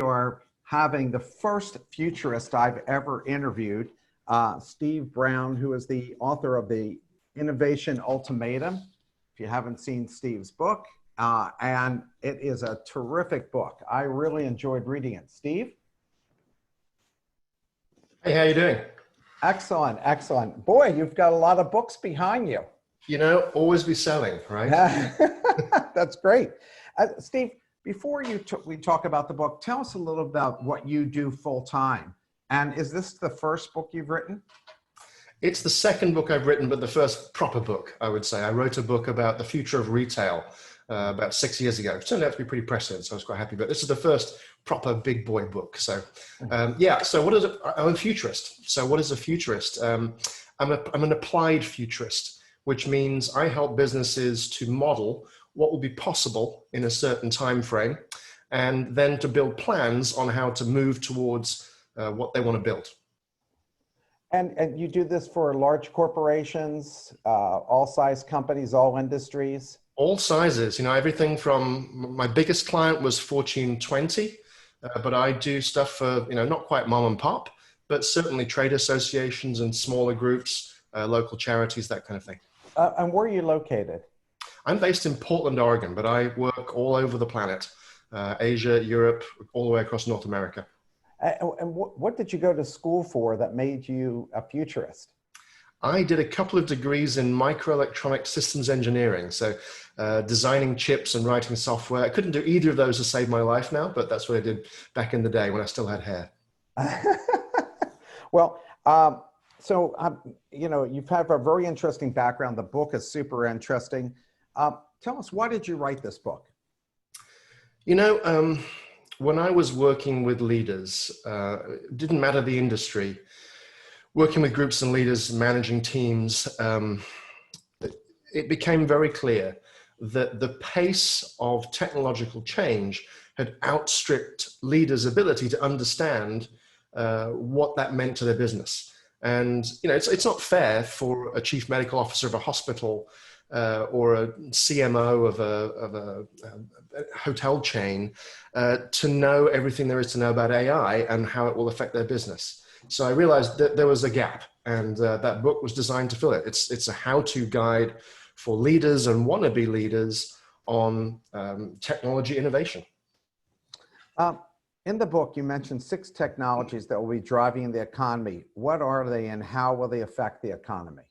are having the first futurist I've ever interviewed, Steve Brown, who is the author of the Innovation Ultimatum. If you haven't seen Steve's book, and it is a terrific book. I really enjoyed reading it. Steve? Hey, how you doing? Excellent, excellent. Boy, you've got a lot of books behind you. You know, always be selling, right? That's great. Steve, before we talk about the book, tell us a little about what you do full time. And is this the first book you've written? It's the second book I've written, but the first proper book, I would say. I wrote a book about the future of retail about 6 years ago. It turned out to be pretty prescient, so I was quite happy. But this is the first proper big boy book. So yeah, so what is it? I'm a futurist. So what is a futurist? I'm an applied futurist, which means I help businesses to model what will be possible in a certain time frame, and then to build plans on how to move towards what they want to build. And you do this for large corporations, all size companies, all industries? All sizes, you know, everything from, my biggest client was Fortune 20, but I do stuff for, you know, not quite mom and pop, but certainly trade associations and smaller groups, local charities, that kind of thing. And where are you located? I'm based in Portland, Oregon, but I work all over the planet, Asia, Europe, all the way across North America. And what did you go to school for that made you a futurist? I did a couple of degrees in microelectronic systems engineering. So designing chips and writing software. I couldn't do either of those to save my life now, but that's what I did back in the day when I still had hair. Well, you know, you've had a very interesting background. The book is super interesting. Tell us, why did you write this book? You know, when I was working with leaders, it didn't matter the industry, working with groups and leaders, managing teams, it became very clear that the pace of technological change had outstripped leaders' ability to understand what that meant to their business. And, you know, it's not fair for a chief medical officer of a hospital or a CMO of a hotel chain to know everything there is to know about AI and how it will affect their business. So I realized that there was a gap, and that book was designed to fill it. It's a how-to guide for leaders and wannabe leaders on technology innovation. In the book, you mentioned 6 technologies that will be driving the economy. What are they, and how will they affect the economy?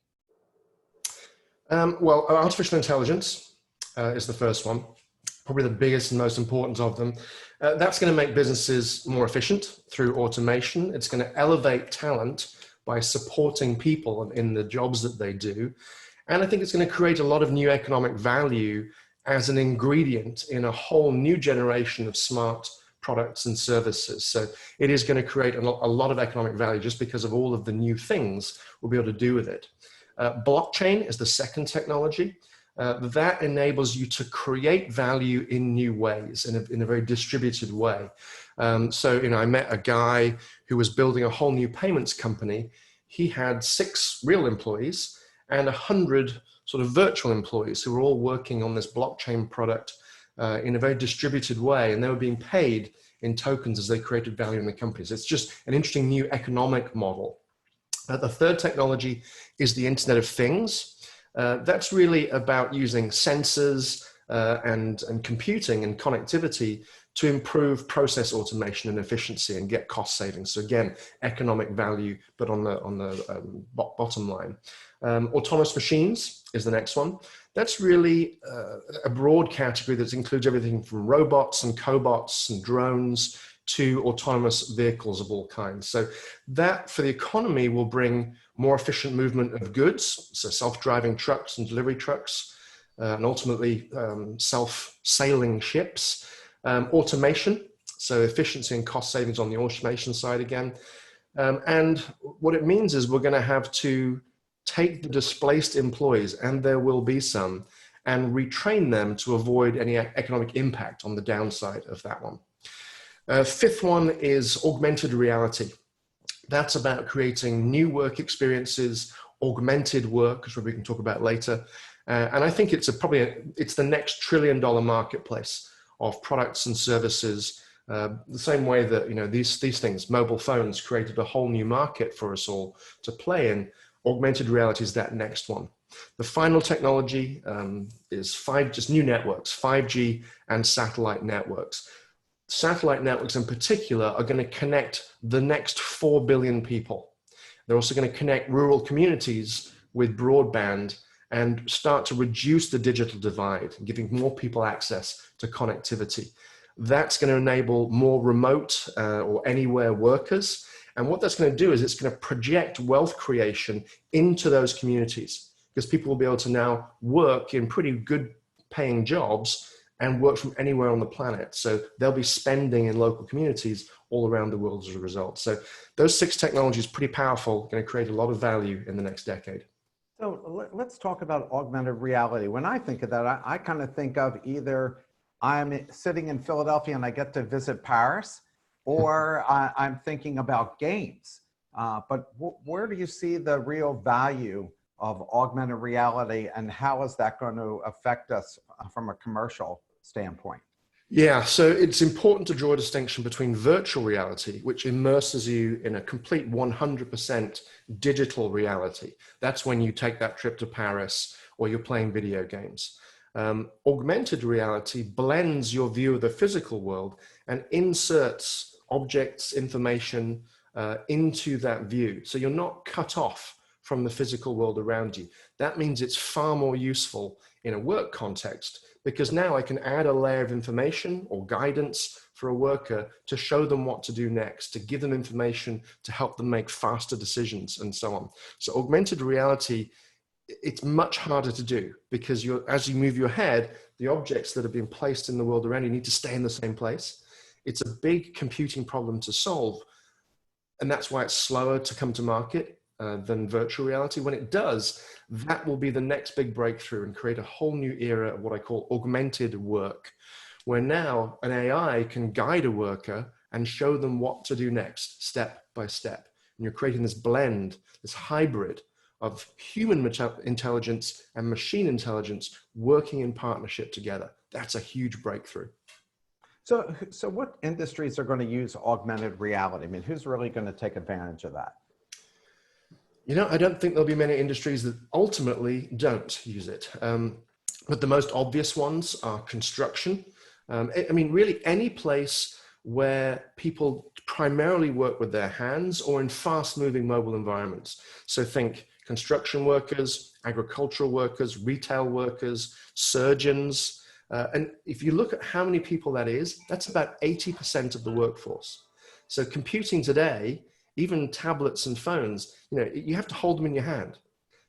Well, artificial intelligence is the first one, probably the biggest and most important of them. That's going to make businesses more efficient through automation. It's going to elevate talent by supporting people in the jobs that they do. And I think it's going to create a lot of new economic value as an ingredient in a whole new generation of smart products and services. So it is going to create a lot of economic value just because of all of the new things we'll be able to do with it. Blockchain is the second technology. That enables you to create value in new ways, in a very distributed way. So, you know, I met a guy who was building a whole new payments company. He had 6 real employees and 100 sort of virtual employees who were all working on this blockchain product in a very distributed way, and they were being paid in tokens as they created value in the companies. It's just an interesting new economic model. The third technology is the Internet of Things. That's really about using sensors and computing and connectivity to improve process automation and efficiency and get cost savings. So again, economic value, but on the bottom line. Autonomous machines is the next one. That's really a broad category that includes everything from robots and cobots and drones to autonomous vehicles of all kinds. So that for the economy will bring more efficient movement of goods, so self-driving trucks and delivery trucks, and ultimately self-sailing ships. Automation, so efficiency and cost savings on the automation side again. And what it means is we're going to have to take the displaced employees, and there will be some, and retrain them to avoid any economic impact on the downside of that one. Fifth one is augmented reality. That's about creating new work experiences, augmented work, which we can talk about later. And I think it's it's the next $1 trillion marketplace of products and services The same way that, you know, these things, mobile phones, created a whole new market for us all to play in. Augmented reality is that next one. The final technology is just new networks, 5G and satellite networks. Satellite networks in particular are going to connect the next 4 billion people. They're also going to connect rural communities with broadband and start to reduce the digital divide, giving more people access to connectivity. That's going to enable more remote or anywhere workers. And what that's going to do is it's going to project wealth creation into those communities, because people will be able to now work in pretty good paying jobs and work from anywhere on the planet. So they'll be spending in local communities all around the world as a result. So those 6 technologies, pretty powerful, going to create a lot of value in the next decade. So let's talk about augmented reality. When I think of that, I kind of think of either I'm sitting in Philadelphia and I get to visit Paris, or I'm thinking about games. But where do you see the real value of augmented reality, and how is that going to affect us from a commercial standpoint? Yeah, so it's important to draw a distinction between virtual reality, which immerses you in a complete 100% digital reality. That's when you take that trip to Paris or you're playing video games. Augmented reality blends your view of the physical world and inserts objects, information into that view. So you're not cut off from the physical world around you. That means it's far more useful in a work context, because now I can add a layer of information or guidance for a worker to show them what to do next, to give them information to help them make faster decisions and so on. So augmented reality, it's much harder to do, because as you move your head, the objects that have been placed in the world around you need to stay in the same place. It's a big computing problem to solve. And that's why it's slower to come to market than virtual reality. When it does, that will be the next big breakthrough and create a whole new era of what I call augmented work, where now an AI can guide a worker and show them what to do next, step by step. And you're creating this blend, this hybrid of human intelligence and machine intelligence working in partnership together. That's a huge breakthrough. So what industries are going to use augmented reality? I mean, who's really going to take advantage of that? You know, I don't think there'll be many industries that ultimately don't use it. But the most obvious ones are construction. I mean, really any place where people primarily work with their hands or in fast moving mobile environments. So think construction workers, agricultural workers, retail workers, surgeons. And if you look at how many people that is, that's about 80% of the workforce. So computing today, even tablets and phones, you know, you have to hold them in your hand.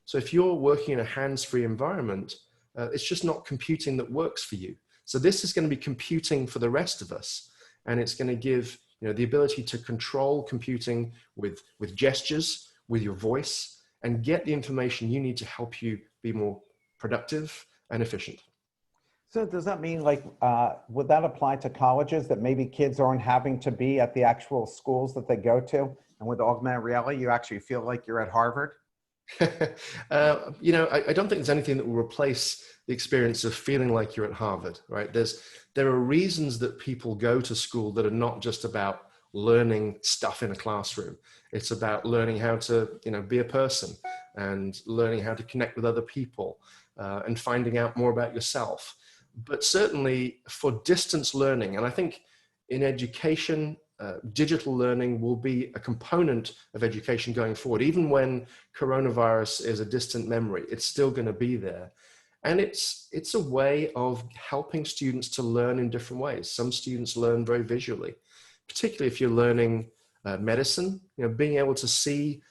So if you're working in a hands-free environment, it's just not computing that works for you. So this is going to be computing for the rest of us. And it's going to give, you know, the ability to control computing with gestures, with your voice, and get the information you need to help you be more productive and efficient. So does that mean, like, would that apply to colleges, that maybe kids aren't having to be at the actual schools that they go to? And with augmented reality, you actually feel like you're at Harvard? You know, I don't think there's anything that will replace the experience of feeling like you're at Harvard, right? There are reasons that people go to school that are not just about learning stuff in a classroom. It's about learning how to, you know, be a person and learning how to connect with other people and finding out more about yourself. But certainly for distance learning, and I think in education, digital learning will be a component of education going forward. Even when coronavirus is a distant memory, it's still going to be there. And it's a way of helping students to learn in different ways. Some students learn very visually, particularly if you're learning medicine, you know, being able to see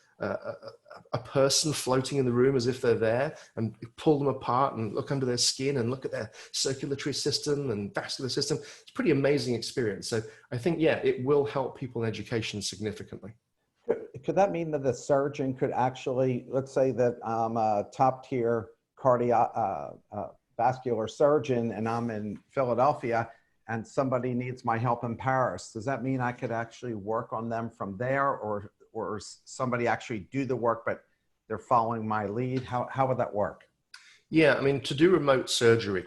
a person floating in the room as if they're there, and pull them apart and look under their skin and look at their circulatory system and vascular system. It's a pretty amazing experience. So I think, yeah, it will help people in education significantly. Could that mean that the surgeon could actually, let's say that I'm a top tier vascular surgeon and I'm in Philadelphia and somebody needs my help in Paris. Does that mean I could actually work on them from there, or somebody actually do the work, but they're following my lead? How would that work? Yeah, I mean, to do remote surgery,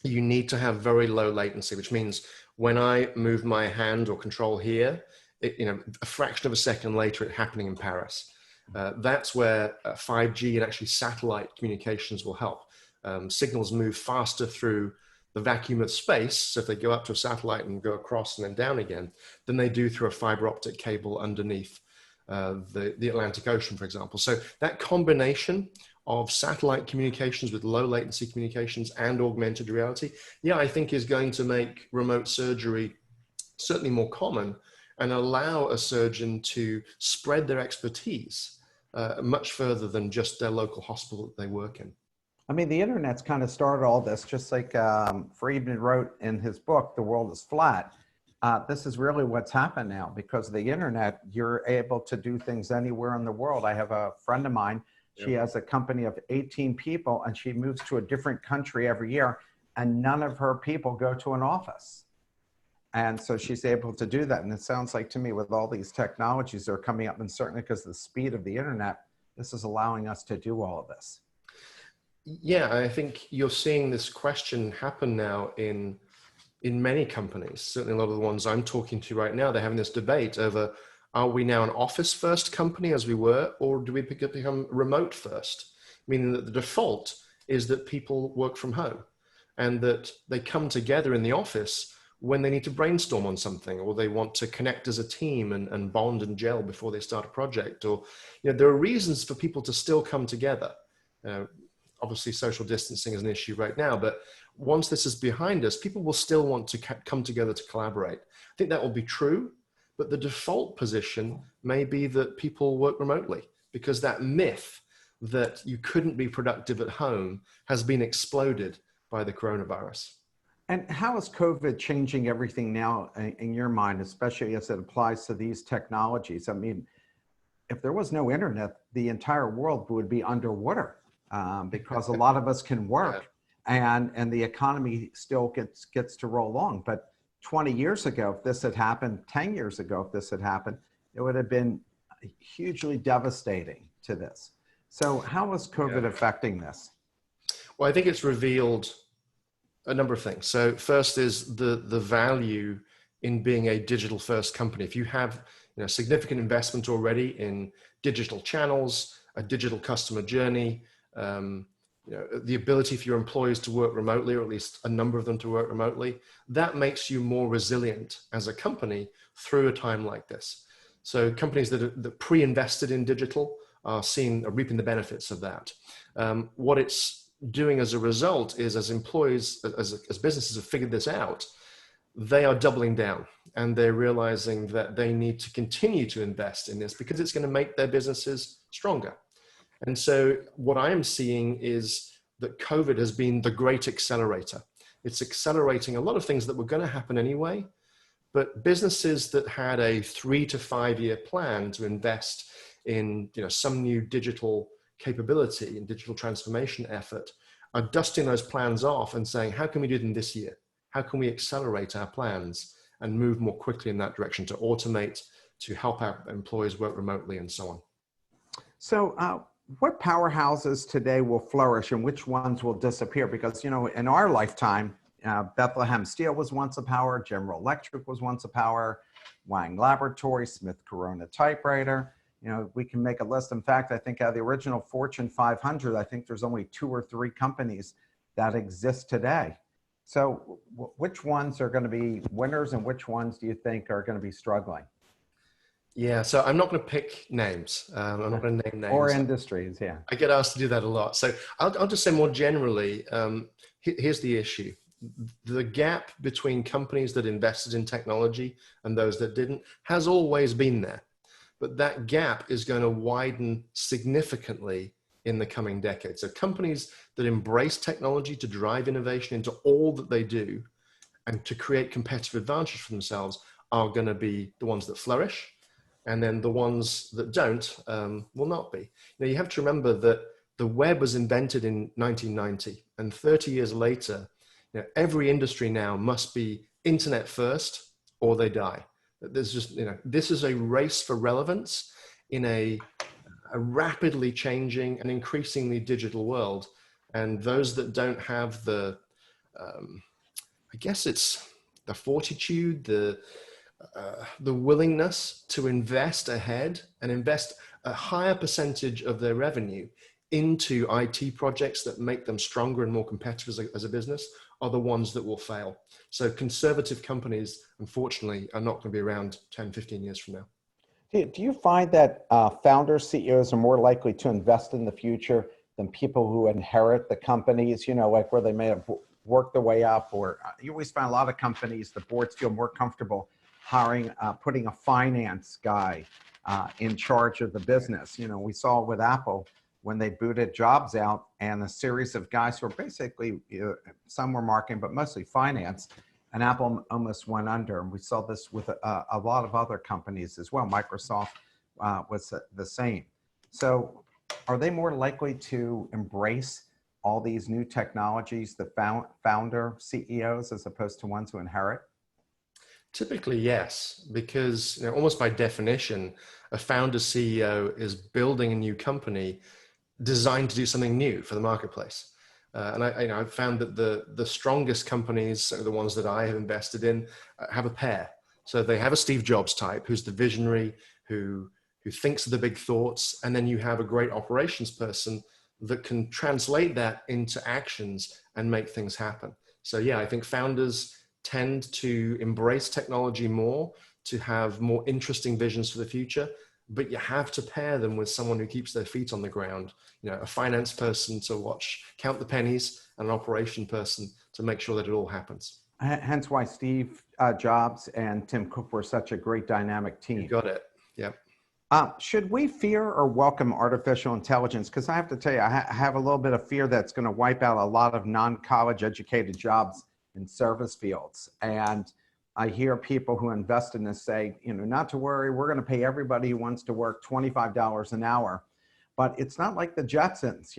you need to have very low latency, which means when I move my hand or control here, a fraction of a second later, it's happening in Paris. That's where 5G and actually satellite communications will help. Signals move faster through the vacuum of space, so if they go up to a satellite and go across and then down again, than they do through a fiber optic cable underneath the Atlantic Ocean, for example. So that combination of satellite communications with low latency communications and augmented reality, yeah, I think is going to make remote surgery certainly more common and allow a surgeon to spread their expertise much further than just their local hospital that they work in. I mean, the internet's kind of started all this, just like Friedman wrote in his book, The World is Flat. This is really what's happened now. Because of the internet, you're able to do things anywhere in the world. I have a friend of mine, she has a company of 18 people and she moves to a different country every year and none of her people go to an office. And so she's able to do that. And it sounds like to me with all these technologies that are coming up, and certainly because of the speed of the internet, this is allowing us to do all of this. Yeah, I think you're seeing this question happen now in many companies. Certainly a lot of the ones I'm talking to right now, they're having this debate over, are we now an office first company as we were, or do we become remote first? Meaning that the default is that people work from home and that they come together in the office when they need to brainstorm on something, or they want to connect as a team and bond and gel before they start a project. Or, there are reasons for people to still come together. Obviously social distancing is an issue right now, but once this is behind us, people will still want to come together to collaborate. I think that will be true, but the default position may be that people work remotely, because that myth that you couldn't be productive at home has been exploded by the coronavirus. And how is COVID changing everything now in your mind, especially as it applies to these technologies? I mean, if there was no internet, the entire world would be underwater. Because a lot of us can work and the economy still gets to roll on. But 20 years ago, if this had happened, 10 years ago, if this had happened, it would have been hugely devastating to this. So how is COVID affecting this? Well, I think it's revealed a number of things. So first is the value in being a digital first company. If you have significant investment already in digital channels, a digital customer journey, the ability for your employees to work remotely, or at least a number of them to work remotely, that makes you more resilient as a company through a time like this. So companies that pre-invested in digital are reaping the benefits of that. What it's doing as a result is, as employees, as businesses have figured this out, they are doubling down and they're realizing that they need to continue to invest in this because it's going to make their businesses stronger. And so what I am seeing is that COVID has been the great accelerator. It's accelerating a lot of things that were going to happen anyway, but businesses that had a 3 to 5 year plan to invest in some new digital capability and digital transformation effort are dusting those plans off and saying, how can we do them this year? How can we accelerate our plans and move more quickly in that direction to automate, to help our employees work remotely and so on? So what powerhouses today will flourish and which ones will disappear? Because, in our lifetime, Bethlehem Steel was once a power, General Electric was once a power, Wang Laboratory, Smith Corona typewriter. We can make a list. In fact, I think out of the original Fortune 500, I think there's only 2 or 3 companies that exist today. So which ones are going to be winners and which ones do you think are going to be struggling? Yeah, so I'm not going to pick names. I'm not going to name names. Or industries, yeah. I get asked to do that a lot. So I'll just say more generally, here's the issue. The gap between companies that invested in technology and those that didn't has always been there. But that gap is going to widen significantly in the coming decades. So companies that embrace technology to drive innovation into all that they do and to create competitive advantage for themselves are going to be the ones that flourish. And then the ones that don't will not be. You have to remember that the web was invented in 1990, and 30 years later, every industry now must be internet first or they die. There's just, this is a race for relevance in a rapidly changing and increasingly digital world. And those that don't have the, I guess it's the fortitude, the willingness to invest ahead and invest a higher percentage of their revenue into IT projects that make them stronger and more competitive as a business are the ones that will fail. So conservative companies, unfortunately, are not going to be around 10, 15 years from now. Do you find that founders, CEOs are more likely to invest in the future than people who inherit the companies, you know, like where they may have worked their way up? Or you always find a lot of companies, the boards feel more comfortable hiring, putting a finance guy in charge of the business. You know, we saw with Apple when they booted Jobs out and a series of guys who were basically, some were marketing, but mostly finance, and Apple almost went under. And we saw this with a lot of other companies as well. Microsoft was the same. So are they more likely to embrace all these new technologies, the founder CEOs, as opposed to ones who inherit? Typically, yes, because almost by definition, a founder CEO is building a new company designed to do something new for the marketplace. And I've found that the strongest companies, the ones that I have invested in, have a pair. So they have a Steve Jobs type, who's the visionary, who thinks of the big thoughts, and then you have a great operations person that can translate that into actions and make things happen. So yeah, I think founders tend to embrace technology more, to have more interesting visions for the future, but you have to pair them with someone who keeps their feet on the ground, a finance person to count the pennies, and an operation person to make sure that it all happens. Hence why Steve Jobs and Tim Cook were such a great dynamic team. You got it. Yeah. Should we fear or welcome artificial intelligence? Because I have to tell you, I have a little bit of fear that's going to wipe out a lot of non-college educated jobs in service fields. And I hear people who invest in this say, not to worry, we're going to pay everybody who wants to work $25 an hour. But it's not like the Jetsons.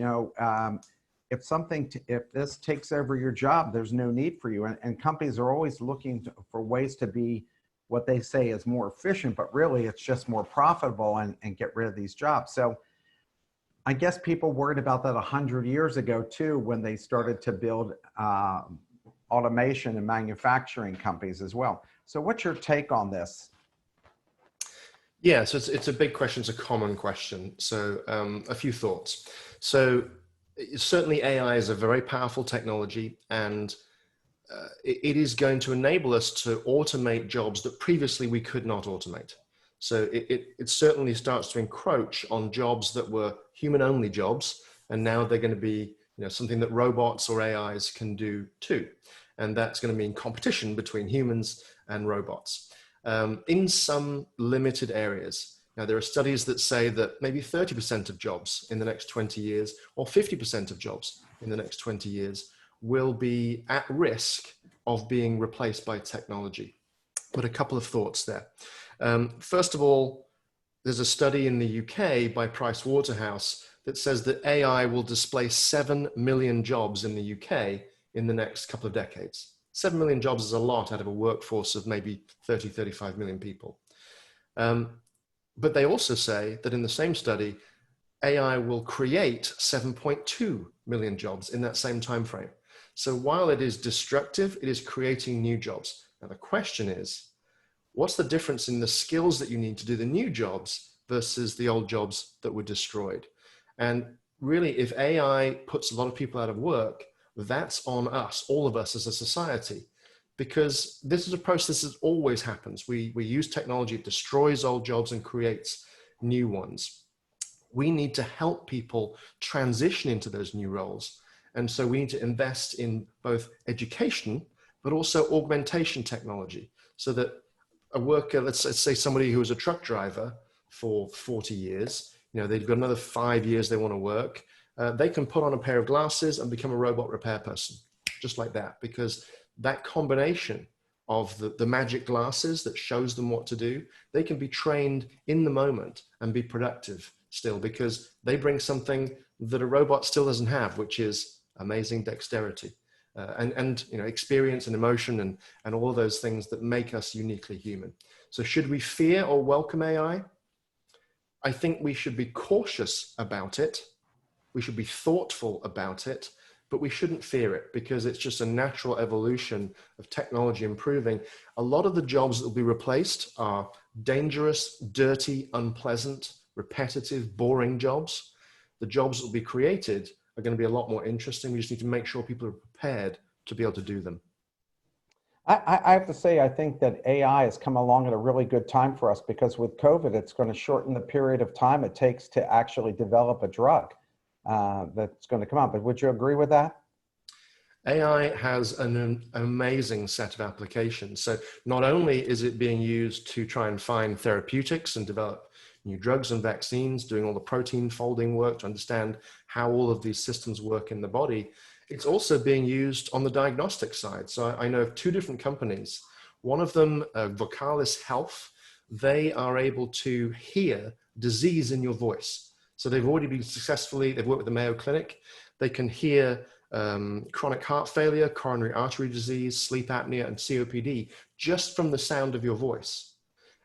If this takes over your job, there's no need for you. And companies are always looking for ways to be what they say is more efficient, but really it's just more profitable and get rid of these jobs. So I guess people worried about that 100 years ago too, when they started to build automation and manufacturing companies as well. So what's your take on this? Yeah, so it's a big question. It's a common question. So a few thoughts. So certainly AI is a very powerful technology, and it is going to enable us to automate jobs that previously we could not automate. So it certainly starts to encroach on jobs that were human-only jobs, and now they're going to be something that robots or AIs can do too. And that's going to mean competition between humans and robots in some limited areas. Now, there are studies that say that maybe 30% of jobs in the next 20 years or 50% of jobs in the next 20 years will be at risk of being replaced by technology. But a couple of thoughts there. First of all, there's a study in the UK by Price Waterhouse that says that AI will displace 7 million jobs in the UK in the next couple of decades. 7 million jobs is a lot out of a workforce of maybe 30, 35 million people. But they also say that in the same study, AI will create 7.2 million jobs in that same time frame. So while it is destructive, it is creating new jobs. Now the question is, what's the difference in the skills that you need to do the new jobs versus the old jobs that were destroyed? And really, if AI puts a lot of people out of work, that's on us, all of us as a society, because this is a process that always happens. We use technology, it destroys old jobs and creates new ones. We need to help people transition into those new roles. And so we need to invest in both education, but also augmentation technology, so that a worker, let's say somebody who was a truck driver for 40 years, they've got another 5 years they want to work. They can put on a pair of glasses and become a robot repair person, just like that, because that combination of the magic glasses that shows them what to do, they can be trained in the moment and be productive still, because they bring something that a robot still doesn't have, which is amazing dexterity and experience and emotion and all those things that make us uniquely human. So should we fear or welcome AI? I think we should be cautious about it. We should be thoughtful about it, but we shouldn't fear it because it's just a natural evolution of technology improving. A lot of the jobs that will be replaced are dangerous, dirty, unpleasant, repetitive, boring jobs. The jobs that will be created are going to be a lot more interesting. We just need to make sure people are prepared to be able to do them. I have to say, I think that AI has come along at a really good time for us because with COVID, it's going to shorten the period of time it takes to actually develop a drug that's going to come out. But would you agree with that? AI has an amazing set of applications. So not only is it being used to try and find therapeutics and develop new drugs and vaccines, doing all the protein folding work to understand how all of these systems work in the body, it's also being used on the diagnostic side. So I know of two different companies. One of them, Vocalis Health, they are able to hear disease in your voice. So they've already been they've worked with the Mayo Clinic. They can hear chronic heart failure, coronary artery disease, sleep apnea, and COPD just from the sound of your voice.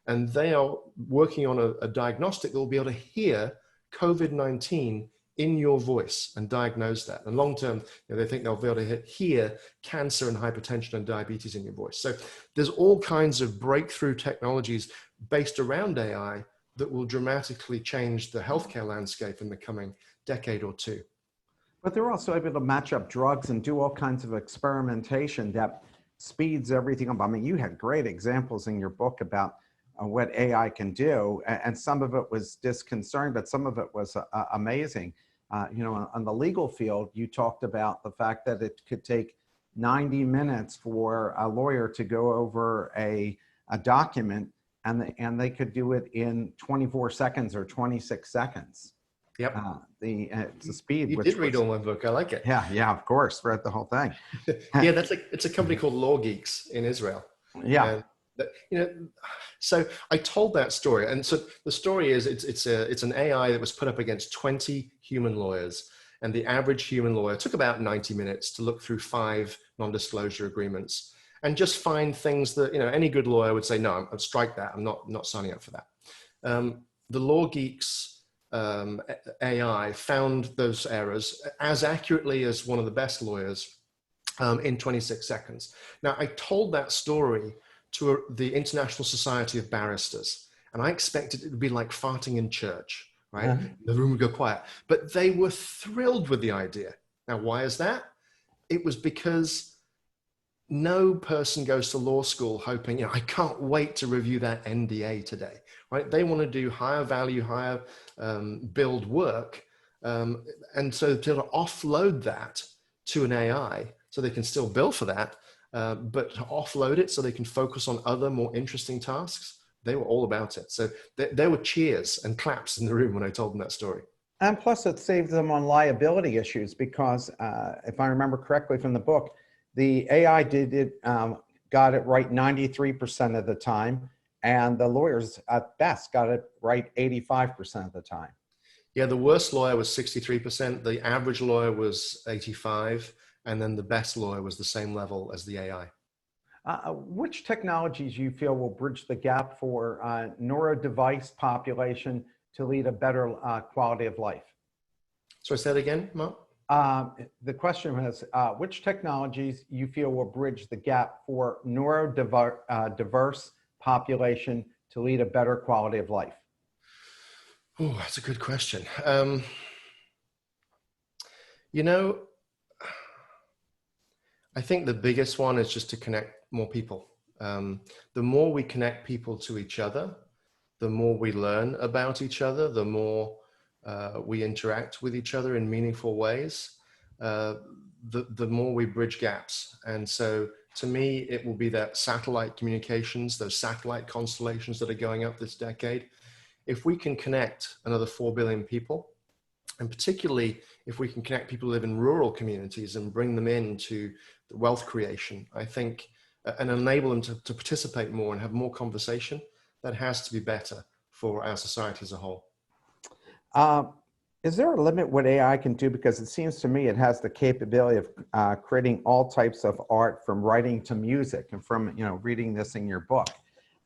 And they are working on a diagnostic that will be able to hear COVID-19 in your voice and diagnose that. And long term, they think they'll be able to hear cancer and hypertension and diabetes in your voice. So there's all kinds of breakthrough technologies based around AI that will dramatically change the healthcare landscape in the coming decade or two. But they're also able to match up drugs and do all kinds of experimentation that speeds everything up. I mean, you had great examples in your book about what AI can do, and some of it was disconcerting, but some of it was amazing. On the legal field, you talked about the fact that it could take 90 minutes for a lawyer to go over a document, and they could do it in 24 seconds or 26 seconds. Yep. The speed. You did read all my book. I like it. Yeah, of course. Read the whole thing. Yeah, it's a company called Law Geeks in Israel. Yeah. So I told that story, and so the story is it's an AI that was put up against 20 human lawyers, and the average human lawyer took about 90 minutes to look through 5 non-disclosure agreements and just find things that any good lawyer would say, no, I'll strike that. I'm not signing up for that. The Law Geeks AI found those errors as accurately as one of the best lawyers in 26 seconds. Now, I told that story to the International Society of Barristers, and I expected it would be like farting in church, right? Uh-huh. The room would go quiet, but they were thrilled with the idea. Now, why is that? It was because no person goes to law school hoping, I can't wait to review that NDA today, right? They want to do higher value, higher build work. And so to offload that to an AI so they can still bill for that, but to offload it so they can focus on other more interesting tasks, they were all about it. So there were cheers and claps in the room when I told them that story. And plus it saved them on liability issues because if I remember correctly from the book, the AI got it right 93% of the time, and the lawyers at best got it right 85% of the time. Yeah, the worst lawyer was 63%, the average lawyer was 85%, and then the best lawyer was the same level as the AI. Which technologies you feel will bridge the gap for neuro-device population to lead a better quality of life? So say that again, Mark? The question was, which technologies you feel will bridge the gap for neurodiverse population to lead a better quality of life? Oh, that's a good question. I think the biggest one is just to connect more people. The more we connect people to each other, the more we learn about each other, the more we interact with each other in meaningful ways, the more we bridge gaps. And so to me, it will be that satellite communications, those satellite constellations that are going up this decade. If we can connect another 4 billion people, and particularly if we can connect people who live in rural communities and bring them into the wealth creation, I think, and enable them to participate more and have more conversation, that has to be better for our society as a whole. Is there a limit what AI can do? Because it seems to me it has the capability of creating all types of art, from writing to music, and from reading this in your book.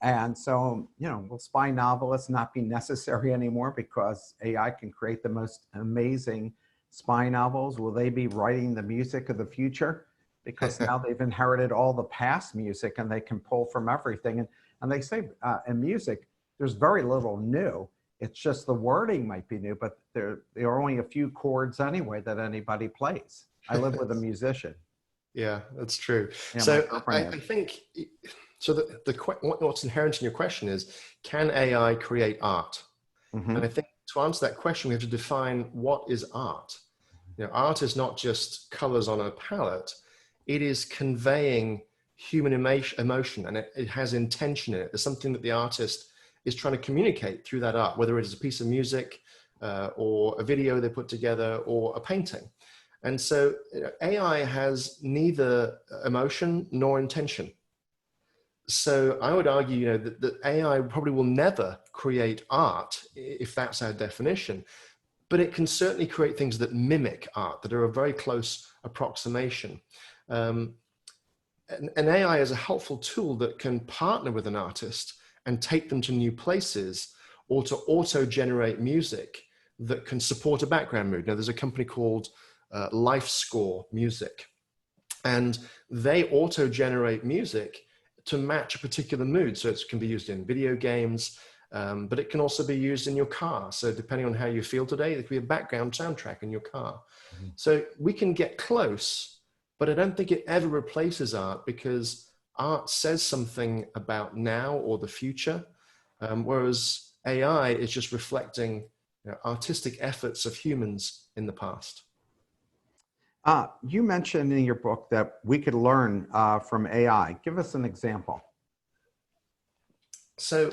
And so will spy novelists not be necessary anymore because AI can create the most amazing spy novels? Will they be writing the music of the future? Because now they've inherited all the past music and they can pull from everything. And they say in music, there's very little new. It's just the wording might be new, but there are only a few chords anyway that anybody plays. I live with a musician. Yeah, that's true. Yeah, So I think, so what's inherent in your question is, can AI create art? Mm-hmm. And I think to answer that question, we have to define what is art. You know, art is not just colors on a palette. It is conveying human emotion, and it has intention in it. There's something that the artist is trying to communicate through that art, whether it is a piece of music or a video they put together or a painting. And so AI has neither emotion nor intention. So I would argue, that AI probably will never create art, if that's our definition, but it can certainly create things that mimic art, that are a very close approximation. And AI is a helpful tool that can partner with an artist and take them to new places, or to auto-generate music that can support a background mood. Now, there's a company called Life Score Music, and they auto-generate music to match a particular mood. So it can be used in video games, but it can also be used in your car. So depending on how you feel today, it could be a background soundtrack in your car. Mm-hmm. So we can get close, but I don't think it ever replaces art, because art says something about now or the future, whereas AI is just reflecting artistic efforts of humans in the past. You mentioned in your book that we could learn from AI. Give us an example. So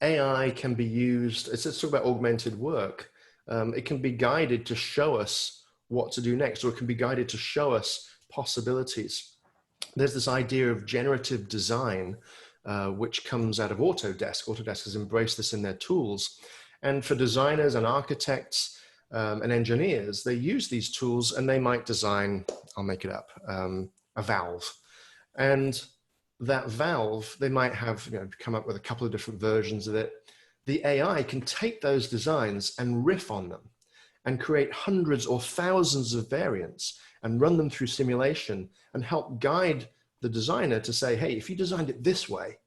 AI can be used, let's talk about augmented work. It can be guided to show us what to do next, or it can be guided to show us possibilities. There's this idea of generative design, which comes out of Autodesk. Autodesk has embraced this in their tools. And for designers and architects and engineers, they use these tools, and they might design, I'll make it up, a valve. And that valve, they might have come up with a couple of different versions of it. The AI can take those designs and riff on them and create hundreds or thousands of variants and run them through simulation and help guide the designer to say, hey, if you designed it this way,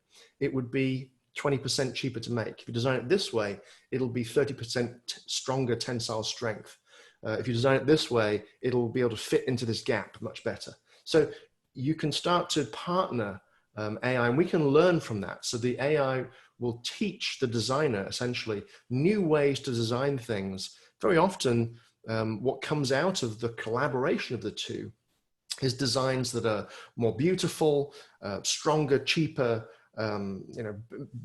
it would be 20% cheaper to make. If you design it this way, it'll be 30% stronger tensile strength. If you design it this way, it'll be able to fit into this gap much better. So you can start to partner AI, and we can learn from that. So the AI will teach the designer essentially new ways to design things. Very often, what comes out of the collaboration of the two is designs that are more beautiful, stronger, cheaper,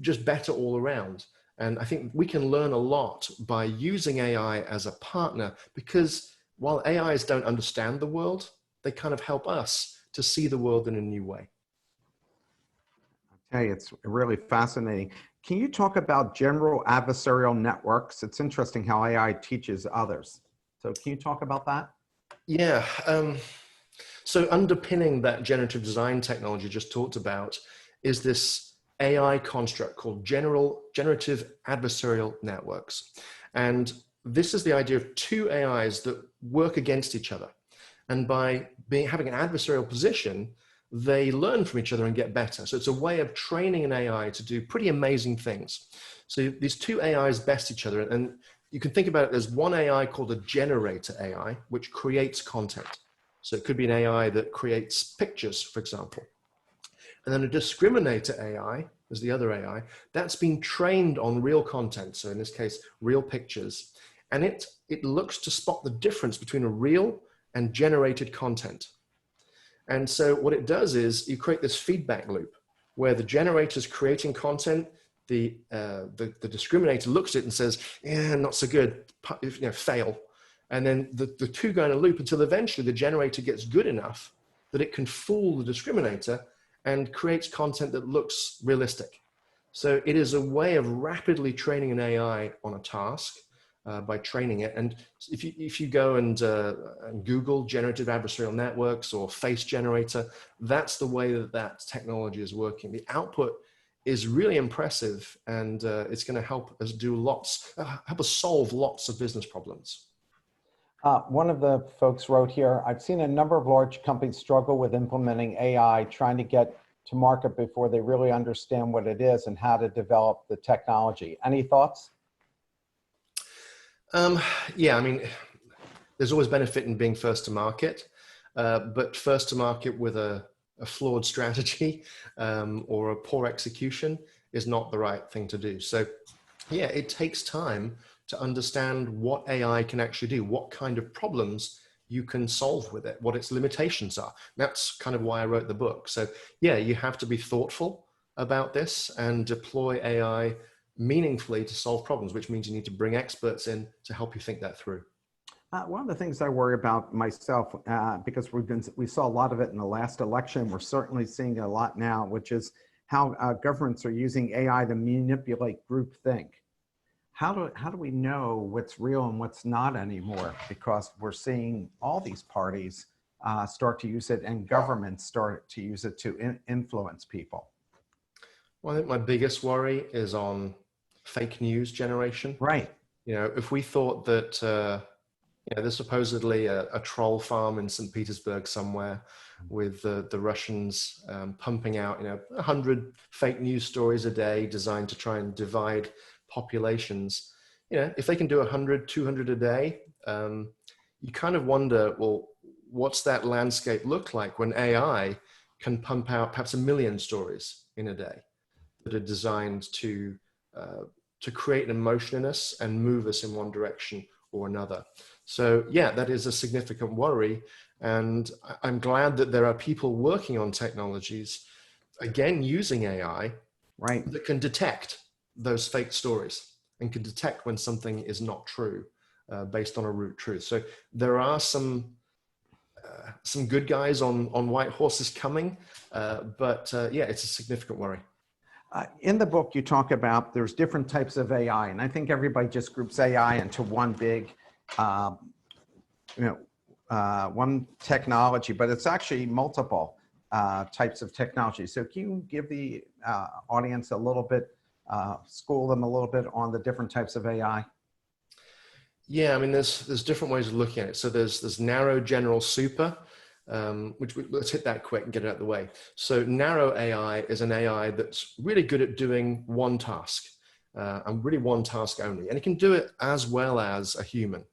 just better all around. And I think we can learn a lot by using AI as a partner, because while AIs don't understand the world, they kind of help us to see the world in a new way. Okay, it's really fascinating. Can you talk about general adversarial networks? It's interesting how AI teaches others. So can you talk about that? Yeah. So underpinning that generative design technology just talked about is this AI construct called generative adversarial networks. And this is the idea of two AIs that work against each other. And by having an adversarial position, they learn from each other and get better. So it's a way of training an AI to do pretty amazing things. So these two AIs best each other. And you can think about it as one AI called a generator AI, which creates content. So it could be an AI that creates pictures, for example. And then a discriminator AI is the other AI that's been trained on real content. So in this case, real pictures. And it looks to spot the difference between a real and generated content. And so what it does is you create this feedback loop where the generator is creating content, the discriminator looks at it and says, yeah, not so good, fail. And then the two go in a loop until eventually the generator gets good enough that it can fool the discriminator and creates content that looks realistic. So it is a way of rapidly training an AI on a task by training it. And if you go and Google generative adversarial networks or face generator, that's the way that technology is working. The output is really impressive, and it's going to help us help us solve lots of business problems. One of the folks wrote here, I've seen a number of large companies struggle with implementing AI, trying to get to market before they really understand what it is and how to develop the technology. Any thoughts? Yeah, I mean, there's always benefit in being first to market, but first to market with a flawed strategy or a poor execution is not the right thing to do. So yeah, it takes time to understand what AI can actually do, what kind of problems you can solve with it, what its limitations are. That's kind of why I wrote the book. So yeah, you have to be thoughtful about this and deploy AI meaningfully to solve problems, which means you need to bring experts in to help you think that through. One of the things I worry about myself, because we saw a lot of it in the last election, we're certainly seeing it a lot now, which is how governments are using AI to manipulate groupthink. How do we know what's real and what's not anymore? Because we're seeing all these parties start to use it, and governments start to use it to influence people. Well, I think my biggest worry is on fake news generation. Right. You know, if we thought that there's supposedly a troll farm in St. Petersburg somewhere with the Russians pumping out 100 fake news stories a day designed to try and divide populations. If they can do 100, 200 a day, you kind of wonder, well, what's that landscape look like when AI can pump out perhaps 1 million stories in a day that are designed to create an emotion in us and move us in one direction or another. So yeah, that is a significant worry. And I'm glad that there are people working on technologies, again, using AI, right, that can detect those fake stories and can detect when something is not true based on a root truth. So there are some good guys on white horses coming, but yeah, it's a significant worry. In the book, you talk about there's different types of AI, and I think everybody just groups AI into one big, one technology, but it's actually multiple types of technology. So can you give the audience a little bit, school them a little bit on the different types of AI? Yeah, I mean, there's different ways of looking at it. So there's narrow, general, super, let's hit that quick and get it out of the way. So narrow AI is an AI that's really good at doing one task and really one task only. And it can do it as well as a human.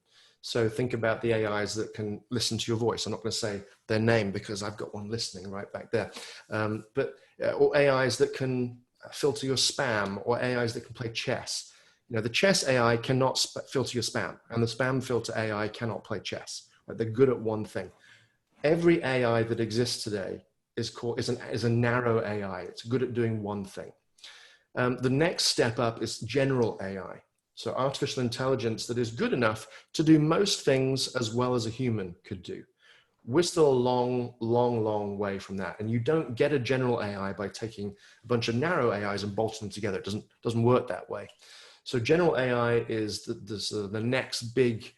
So think about the AIs that can listen to your voice. I'm not going to say their name because I've got one listening right back there. Or AIs that can filter your spam, or AIs that can play chess. The chess AI cannot filter your spam, and the spam filter AI cannot play chess. Right? They're good at one thing. Every AI that exists today is a narrow AI. It's good at doing one thing. The next step up is general AI. So artificial intelligence that is good enough to do most things as well as a human could do. We're still a long, long, long way from that. And you don't get a general AI by taking a bunch of narrow AIs and bolting them together. It doesn't work that way. So general AI is the next big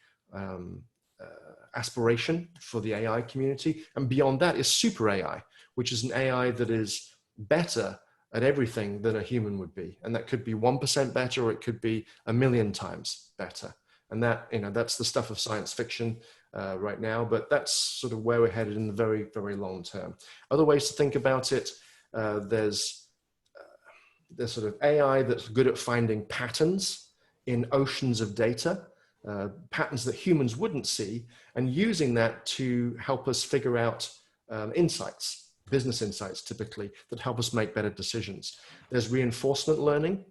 aspiration for the AI community. And beyond that is super AI, which is an AI that is better at everything than a human would be. And that could be 1% better, or it could be 1,000,000 times better. And that's the stuff of science fiction right now, but that's sort of where we're headed in the very, very long term. Other ways to think about it, there's sort of AI that's good at finding patterns in oceans of data, patterns that humans wouldn't see, and using that to help us figure out insights, business insights typically, that help us make better decisions. There's reinforcement learning,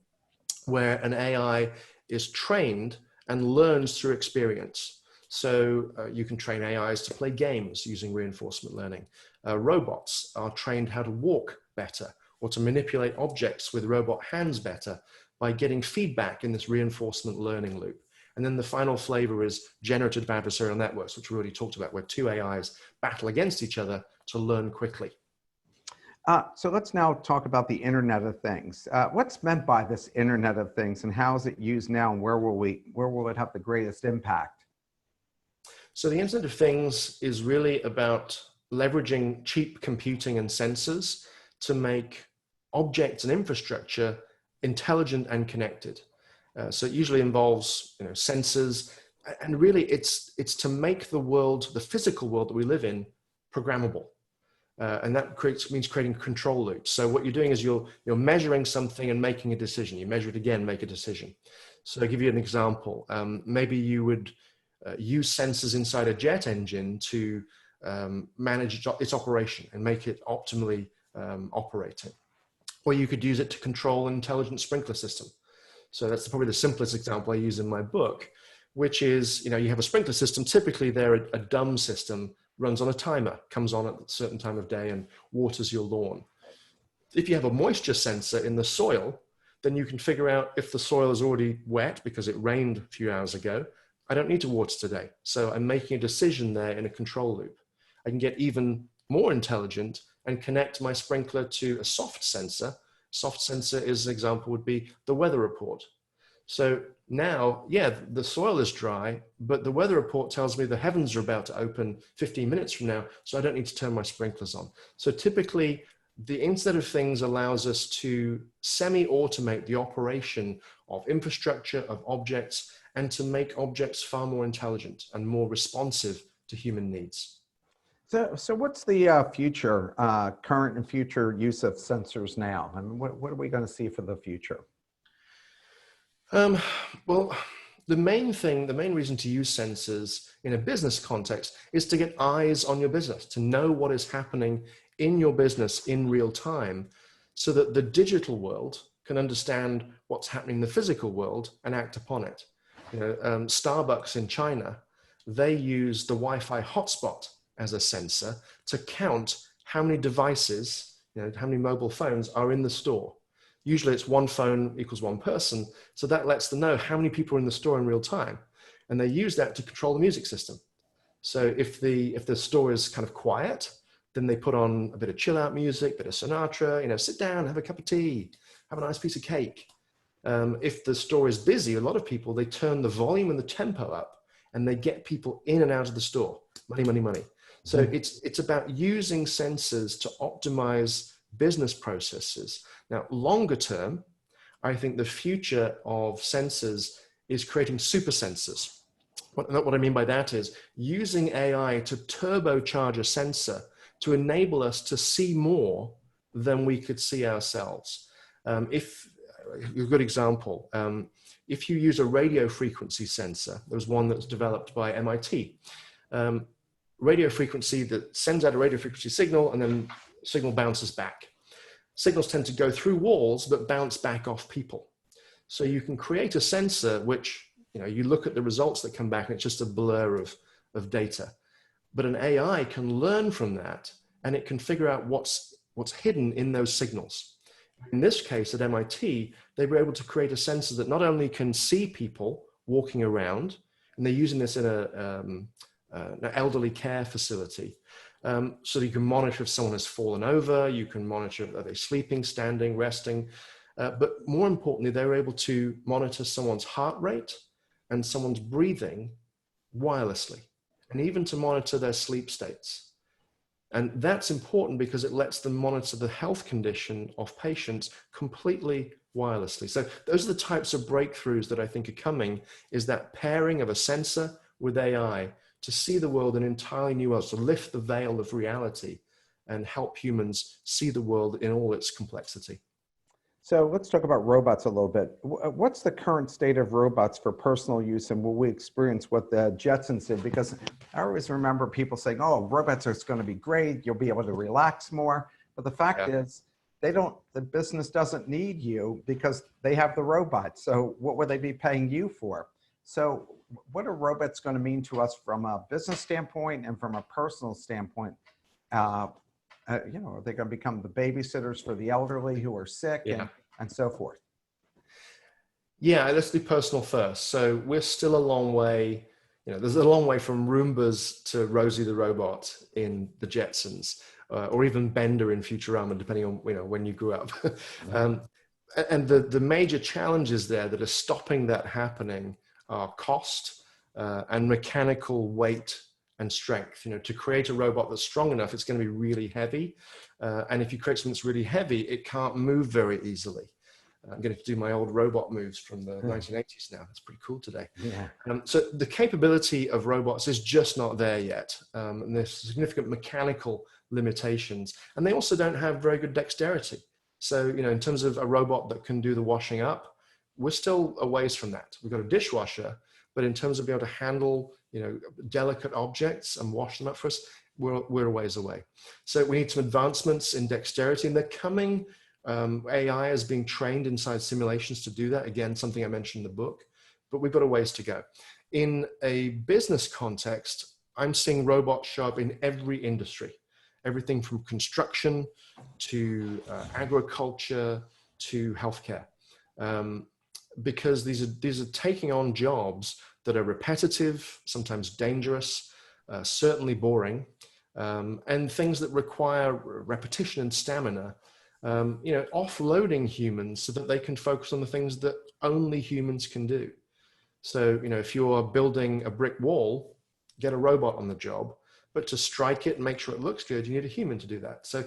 where an AI is trained and learns through experience. So you can train AIs to play games using reinforcement learning. Robots are trained how to walk better, or to manipulate objects with robot hands better by getting feedback in this reinforcement learning loop. And then the final flavor is generative adversarial networks, which we already talked about, where two AIs battle against each other to learn quickly. So let's now talk about the Internet of Things. What's meant by this Internet of Things, and how is it used now, and where will it have the greatest impact? So the Internet of Things is really about leveraging cheap computing and sensors to make objects and infrastructure intelligent and connected. So it usually involves sensors And really, it's to make the world, the physical world that we live in, programmable. And that means creating control loops. So what you're doing is you're measuring something and making a decision. You measure it again, make a decision. So I'll give you an example. Maybe you would use sensors inside a jet engine to manage its operation and make it optimally operating. Or you could use it to control an intelligent sprinkler system. So that's probably the simplest example I use in my book, which is, you have a sprinkler system. Typically they're a dumb system, runs on a timer, comes on at a certain time of day and waters your lawn. If you have a moisture sensor in the soil, then you can figure out if the soil is already wet because it rained a few hours ago. I don't need to water today. So I'm making a decision there in a control loop. I can get even more intelligent and connect my sprinkler to a soft sensor. Soft sensor, as an example, would be the weather report. So now, yeah, the soil is dry, but the weather report tells me the heavens are about to open 15 minutes from now, so I don't need to turn my sprinklers on. So typically, the Internet of Things allows us to semi-automate the operation of infrastructure, of objects, and to make objects far more intelligent and more responsive to human needs. So what's the future, current and future use of sensors now? I mean, what are we going to see for the future? Well, the main reason to use sensors in a business context is to get eyes on your business, to know what is happening in your business in real time, so that the digital world can understand what's happening in the physical world and act upon it. Starbucks in China, they use the Wi-Fi hotspot as a sensor to count how many devices, how many mobile phones are in the store. Usually it's one phone equals one person. So that lets them know how many people are in the store in real time. And they use that to control the music system. So if the store is kind of quiet, then they put on a bit of chill out music, a bit of Sinatra, sit down, have a cup of tea, have a nice piece of cake. If the store is busy, a lot of people, they turn the volume and the tempo up and they get people in and out of the store. Money, money, money. So it's about using sensors to optimize business processes. Now, longer term, I think the future of sensors is creating super sensors. What I mean by that is using AI to turbocharge a sensor to enable us to see more than we could see ourselves. A good example, if you use a radio frequency sensor, there was one that was developed by MIT. Radio frequency that sends out a radio frequency signal and then signal bounces back. Signals tend to go through walls but bounce back off people. So you can create a sensor which, you look at the results that come back and it's just a blur of data. But an AI can learn from that and it can figure out what's hidden in those signals. In this case at MIT, they were able to create a sensor that not only can see people walking around, and they're using this in an elderly care facility. So you can monitor if someone has fallen over, you can monitor, are they sleeping, standing, resting? But more importantly, they were able to monitor someone's heart rate and someone's breathing wirelessly, and even to monitor their sleep states. And that's important because it lets them monitor the health condition of patients completely wirelessly. So those are the types of breakthroughs that I think are coming, is that pairing of a sensor with AI to see the world in entirely new ways, to lift the veil of reality and help humans see the world in all its complexity. So let's talk about robots a little bit. What's the current state of robots for personal use, and will we experience what the Jetsons did? Because I always remember people saying, oh, robots are going to be great, you'll be able to relax more. But the fact is, the business doesn't need you because they have the robots. So what would they be paying you for? So what are robots going to mean to us from a business standpoint and from a personal standpoint? Are they going to become the babysitters for the elderly who are sick and so forth? Yeah, let's do personal first. So we're still a long way, there's a long way from Roombas to Rosie the robot in the Jetsons, or even Bender in Futurama, depending on, when you grew up. And the major challenges there that are stopping that happening are cost and mechanical weight and strength. To create a robot that's strong enough, it's going to be really heavy. And if you create something that's really heavy, it can't move very easily. I'm getting to do my old robot moves from the 1980s now. It's pretty cool today. Yeah. So the capability of robots is just not there yet. And there's significant mechanical limitations. And they also don't have very good dexterity. So, in terms of a robot that can do the washing up, we're still a ways from that. We've got a dishwasher, but in terms of being able to handle, delicate objects and wash them up for us, we're a ways away. So we need some advancements in dexterity, and they're coming. AI is being trained inside simulations to do that. Again, something I mentioned in the book, but we've got a ways to go. In a business context, I'm seeing robots show up in every industry, everything from construction to agriculture to healthcare, because these are taking on jobs that are repetitive, sometimes dangerous, certainly boring, and things that require repetition and stamina. Offloading humans so that they can focus on the things that only humans can do. So, if you're building a brick wall, get a robot on the job, but to strike it and make sure it looks good, you need a human to do that. So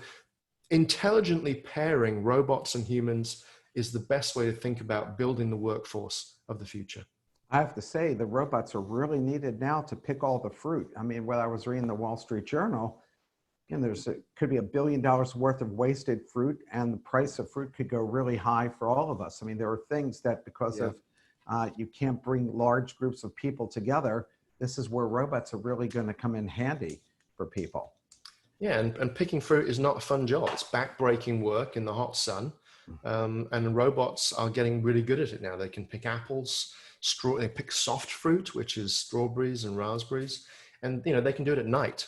intelligently pairing robots and humans is the best way to think about building the workforce of the future. I have to say, the robots are really needed now to pick all the fruit. I mean, when I was reading the Wall Street Journal, could be $1 billion worth of wasted fruit, and the price of fruit could go really high for all of us. I mean, there are things that because of you can't bring large groups of people together, this is where robots are really going to come in handy for people. Yeah, and picking fruit is not a fun job. It's backbreaking work in the hot sun, and robots are getting really good at it now. They can pick apples, they pick soft fruit, which is strawberries and raspberries, and they can do it at night,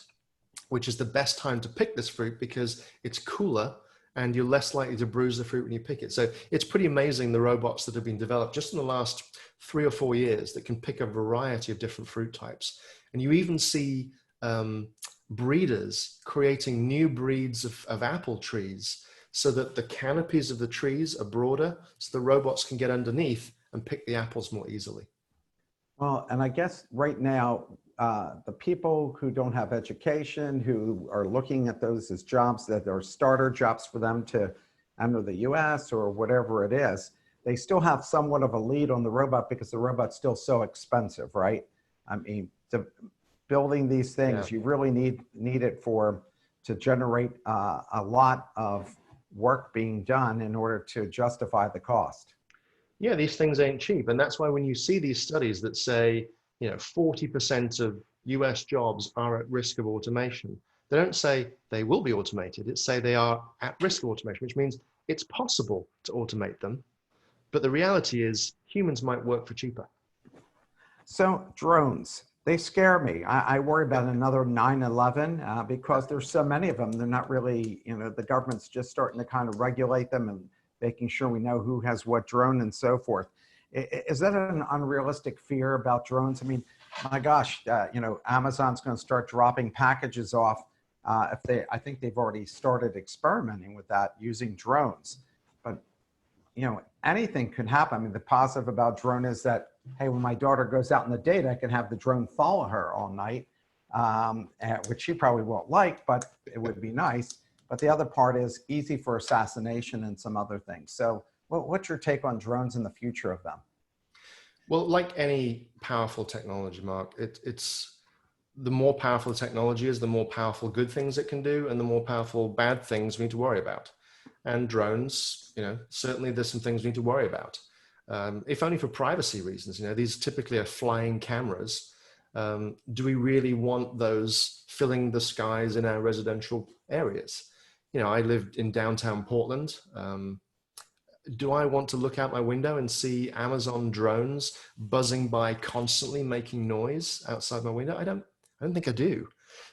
which is the best time to pick this fruit because it's cooler and you're less likely to bruise the fruit when you pick it. So it's pretty amazing, the robots that have been developed just in the last 3 or 4 years that can pick a variety of different fruit types. And you even see breeders creating new breeds of apple trees so that the canopies of the trees are broader, so the robots can get underneath and pick the apples more easily. Well, and I guess right now, the people who don't have education, who are looking at those as jobs that are starter jobs for them to enter the US or whatever it is, they still have somewhat of a lead on the robot because the robot's still so expensive, right? I mean, building these things, you really need it to generate a lot of work being done in order to justify the cost. Yeah, these things ain't cheap. And that's why when you see these studies that say, 40% of US jobs are at risk of automation, they don't say they will be automated. It's say they are at risk of automation, which means it's possible to automate them. But the reality is humans might work for cheaper. So drones, they scare me. I worry about another 9/11 because there's so many of them. They're not really, the government's just starting to kind of regulate them and making sure we know who has what drone and so forth. Is that an unrealistic fear about drones? I mean, my gosh, Amazon's going to start dropping packages off. I think they've already started experimenting with that using drones. But, anything could happen. I mean, the positive about drone is that, hey, when my daughter goes out on the date, I can have the drone follow her all night, which she probably won't like, but it would be nice. But the other part is easy for assassination and some other things. So what's your take on drones and the future of them? Well, like any powerful technology, Mark, it's the more powerful the technology is, the more powerful good things it can do, and the more powerful bad things we need to worry about. And drones, certainly there's some things we need to worry about, if only for privacy reasons. These typically are flying cameras. Do we really want those filling the skies in our residential areas? I lived in downtown Portland. Do I want to look out my window and see Amazon drones buzzing by constantly making noise outside my window? I don't think I do.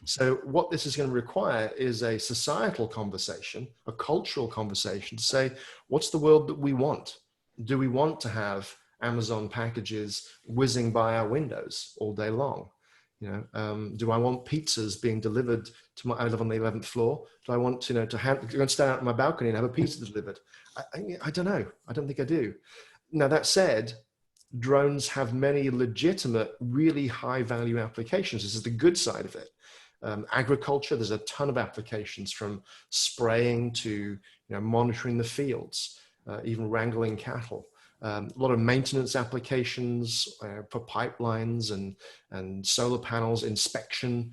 So what this is going to require is a societal conversation, a cultural conversation to say, what's the world that we want? Do we want to have Amazon packages whizzing by our windows all day long? Do I want pizzas being delivered to I live on the 11th floor. Do I want to go and stand out on my balcony and have a pizza delivered? I don't know. I don't think I do. Now, that said, drones have many legitimate, really high value applications. This is the good side of it. Agriculture, there's a ton of applications, from spraying to monitoring the fields. even wrangling cattle. A lot of maintenance applications for pipelines and solar panels, inspection,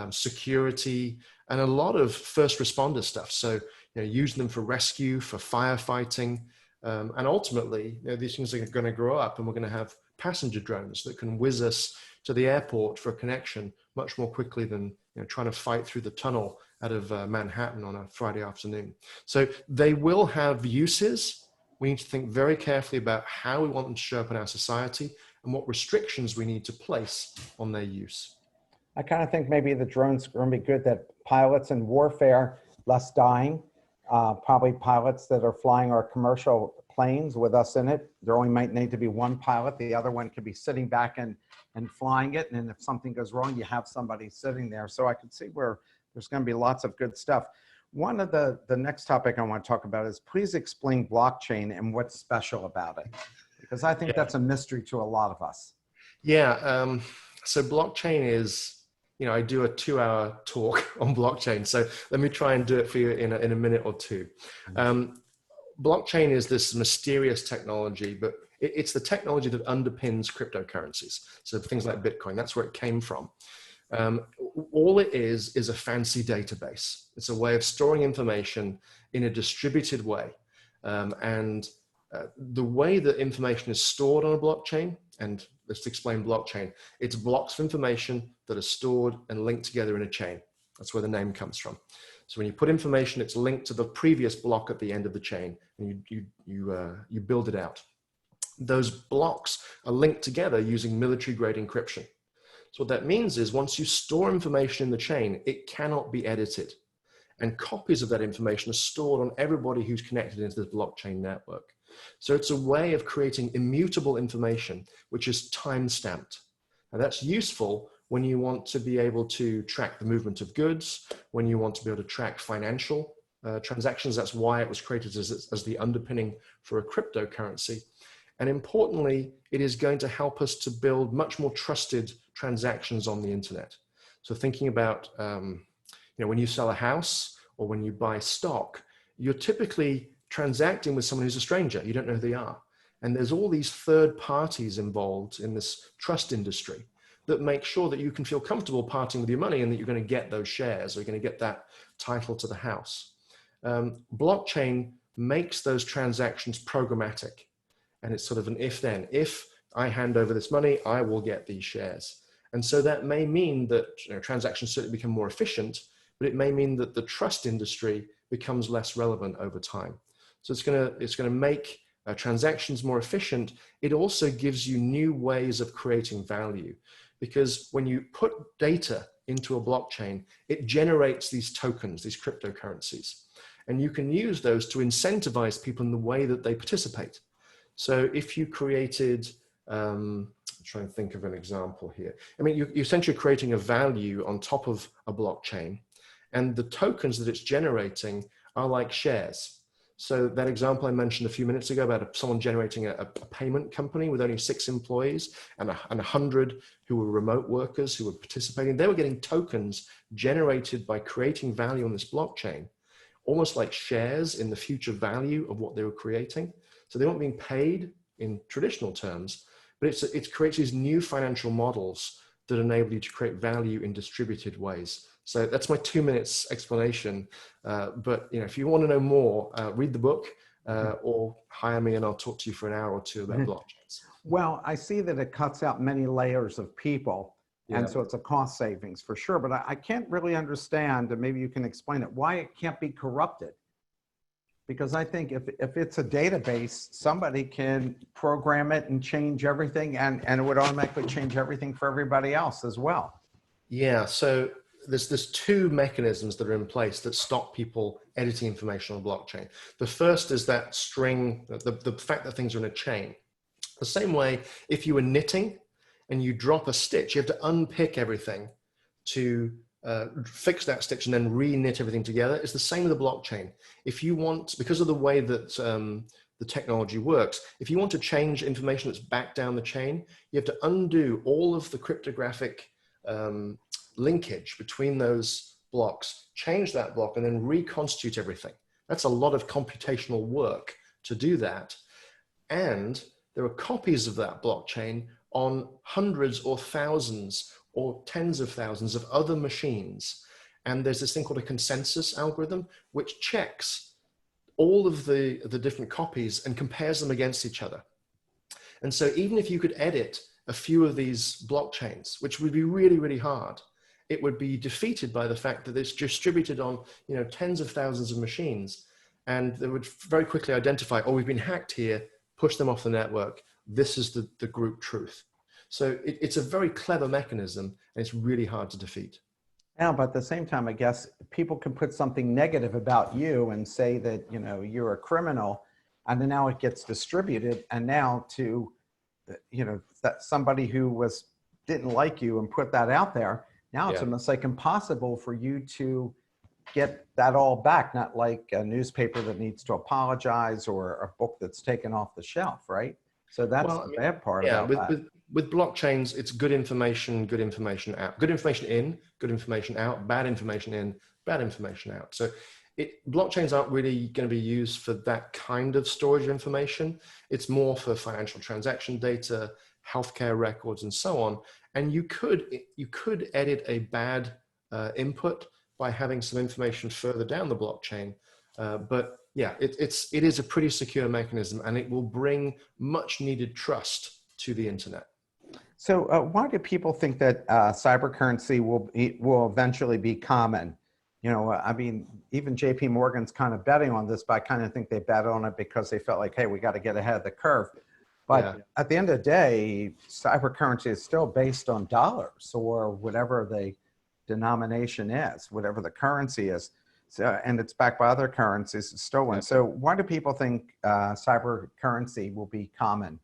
security, and a lot of first responder stuff. So, using them for rescue, for firefighting, and ultimately, these things are going to grow up, and we're going to have passenger drones that can whiz us to the airport for a connection much more quickly than trying to fight through the tunnel out of Manhattan on a Friday afternoon. So they will have uses. We need to think very carefully about how we want them to show up in our society and what restrictions we need to place on their use. I kind of think maybe the drones are going to be good that pilots in warfare, less dying, probably pilots that are flying our commercial planes with us in it. There only might need to be one pilot. The other one could be sitting back and flying it. And if something goes wrong, you have somebody sitting there. So I could see where there's going to be lots of good stuff. One of the next topic I want to talk about is please explain blockchain and what's special about it, because I think that's a mystery to a lot of us. Yeah. So blockchain is, I do a 2-hour talk on blockchain. So let me try and do it for you in a minute or two. Blockchain is this mysterious technology, but it's the technology that underpins cryptocurrencies. So things like Bitcoin, that's where it came from. All it is a fancy database. It's a way of storing information in a distributed way. The way that information is stored on a blockchain, and let's explain blockchain, it's blocks of information that are stored and linked together in a chain. That's where the name comes from. So when you put information, it's linked to the previous block at the end of the chain, and you build it out. Those blocks are linked together using military-grade encryption. So what that means is once you store information in the chain, it cannot be edited. And copies of that information are stored on everybody who's connected into this blockchain network. So it's a way of creating immutable information, which is time-stamped. Now that's useful when you want to be able to track the movement of goods, when you want to be able to track financial transactions. That's why it was created as the underpinning for a cryptocurrency. And importantly, it is going to help us to build much more trusted transactions on the internet. So thinking about, when you sell a house or when you buy stock, you're typically transacting with someone who's a stranger. You don't know who they are. And there's all these third parties involved in this trust industry that make sure that you can feel comfortable parting with your money and that you're going to get those shares or you're going to get that title to the house. Blockchain makes those transactions programmatic. And it's sort of an if-then. If I hand over this money, I will get these shares. And so that may mean that transactions certainly become more efficient, but it may mean that the trust industry becomes less relevant over time. So it's going to make transactions more efficient. It also gives you new ways of creating value, because when you put data into a blockchain, it generates these tokens, these cryptocurrencies, and you can use those to incentivize people in the way that they participate. So if you created, I'm trying to think of an example here. I mean, you're essentially creating a value on top of a blockchain, and the tokens that it's generating are like shares. So that example I mentioned a few minutes ago about someone generating a payment company with only 6 employees and 100 who were remote workers who were participating, they were getting tokens generated by creating value on this blockchain, almost like shares in the future value of what they were creating. So they weren't being paid in traditional terms, but it creates these new financial models that enable you to create value in distributed ways. So that's my 2 minutes explanation. But if you want to know more, read the book or hire me and I'll talk to you for an hour or two about blockchains. Well, I see that it cuts out many layers of people. And so it's a cost savings for sure. But I can't really understand, and maybe you can explain it, why it can't be corrupted. Because I think if it's a database, somebody can program it and change everything, and it would automatically change everything for everybody else as well. Yeah, so there's 2 mechanisms that are in place that stop people editing information on a blockchain. The first is that string, the fact that things are in a chain. The same way, if you were knitting and you drop a stitch, you have to unpick everything to fix that stitch and then re-knit everything together. It's the same with the blockchain. If you want, because of the way that the technology works, if you want to change information that's back down the chain, you have to undo all of the cryptographic linkage between those blocks, change that block, and then reconstitute everything. That's a lot of computational work to do that. And there are copies of that blockchain on hundreds or thousands or tens of thousands of other machines. And there's this thing called a consensus algorithm, which checks all of the different copies and compares them against each other. And so even if you could edit a few of these blockchains, which would be really, really hard, it would be defeated by the fact that it's distributed on, you know, tens of thousands of machines. And they would very quickly identify, oh, we've been hacked here, push them off the network. This is the group truth. So it's a very clever mechanism, and it's really hard to defeat. Yeah, but at the same time, I guess people can put something negative about you and say that, you know, you're a criminal, and then now it gets distributed, and now to, you know, that somebody who didn't like you and put that out there, now it's almost like impossible for you to get that all back. Not like a newspaper that needs to apologize or a book that's taken off the shelf, right? So that's the bad part about that. With blockchains, it's good information out. Good information in, good information out, bad information in, bad information out. So blockchains aren't really going to be used for that kind of storage of information. It's more for financial transaction data, healthcare records, and so on. And you could edit a bad input by having some information further down the blockchain. But yeah, it is a pretty secure mechanism, and it will bring much needed trust to the internet. So why do people think that cyber currency will eventually be common? You know, I mean, even JP Morgan's kind of betting on this, but I kind of think they bet on it because they felt like, hey, we got to get ahead of the curve. But at the end of the day, cyber currency is still based on dollars or whatever the denomination is, whatever the currency is. So, and it's backed by other currencies, it's stolen. So why do people think cyber currency will be common?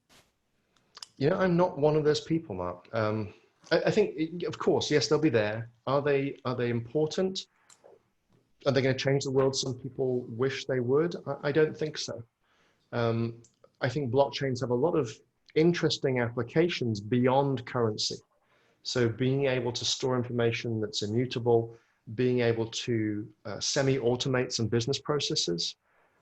You know, I'm not one of those people, Mark. I think, of course, yes, they'll be there. Are they important? Are they going to change the world? Some people wish they would. I don't think so. I think blockchains have a lot of interesting applications beyond currency. So being able to store information that's immutable, being able to semi-automate some business processes,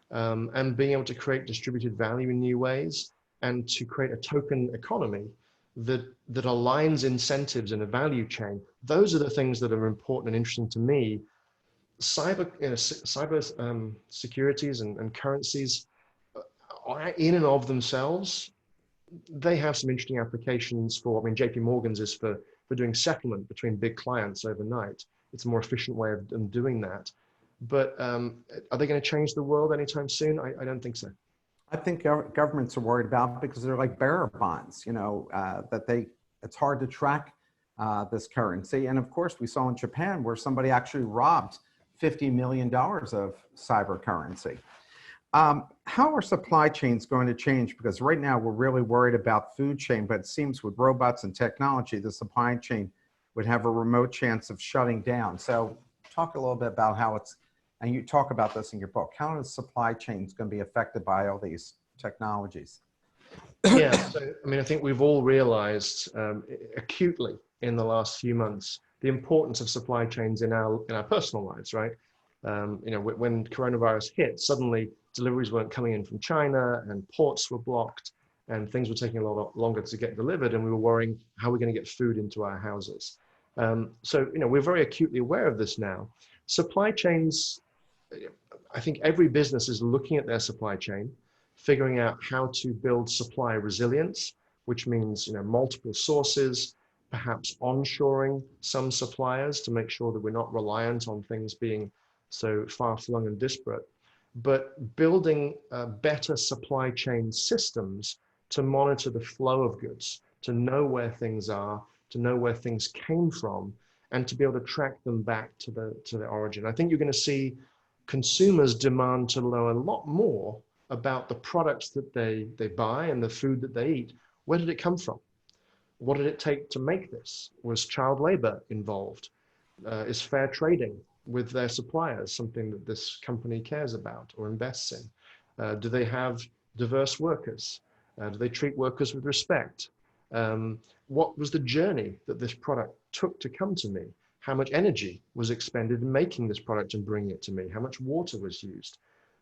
and being able to create distributed value in new ways, and to create a token economy that aligns incentives in a value chain. Those are the things that are important and interesting to me. Cyber securities and currencies, in and of themselves, they have some interesting applications for, I mean, JP Morgan's is for doing settlement between big clients overnight. It's a more efficient way of them doing that. But are they going to change the world anytime soon? I don't think so. I think governments are worried about because they're like bearer bonds, you know, it's hard to track this currency. And of course, we saw in Japan where somebody actually robbed $50 million of cyber currency. How are supply chains going to change? Because right now we're really worried about food chain, but it seems with robots and technology, the supply chain would have a remote chance of shutting down. So talk a little bit about how and you talk about this in your book, how is supply chains going to be affected by all these technologies? Yeah, so, I mean, I think we've all realized acutely in the last few months the importance of supply chains in our personal lives, right? You know, when coronavirus hit, suddenly deliveries weren't coming in from China and ports were blocked and things were taking a lot longer to get delivered, and we were worrying how we're going to get food into our houses. So, you know, we're very acutely aware of this now. Supply chains, I think every business is looking at their supply chain, figuring out how to build supply resilience, which means, you know, multiple sources, perhaps onshoring some suppliers to make sure that we're not reliant on things being so far-flung and disparate, but building better supply chain systems to monitor the flow of goods, to know where things are, to know where things came from, and to be able to track them back to the origin. I think you're going to see consumers demand to know a lot more about the products that they buy and the food that they eat. Where did it come from? What did it take to make this? Was child labor involved? Is fair trading with their suppliers something that this company cares about or invests in? Do they have diverse workers? Do they treat workers with respect? What was the journey that this product took to come to me? How much energy was expended in making this product and bringing it to me? How much water was used?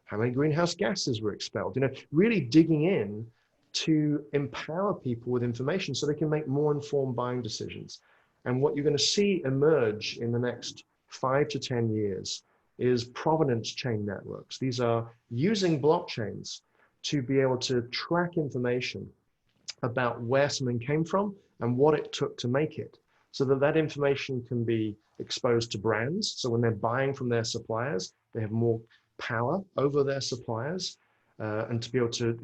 how many greenhouse gases were expelled, really digging in to empower people with information so they can make more informed buying decisions. And what you're going to see emerge in the next 5 to 10 years is provenance chain networks. These are using blockchains to be able to track information about where something came from and what it took to make it, so that that information can be exposed to brands. So when they're buying from their suppliers, they have more power over their suppliers, and to be able to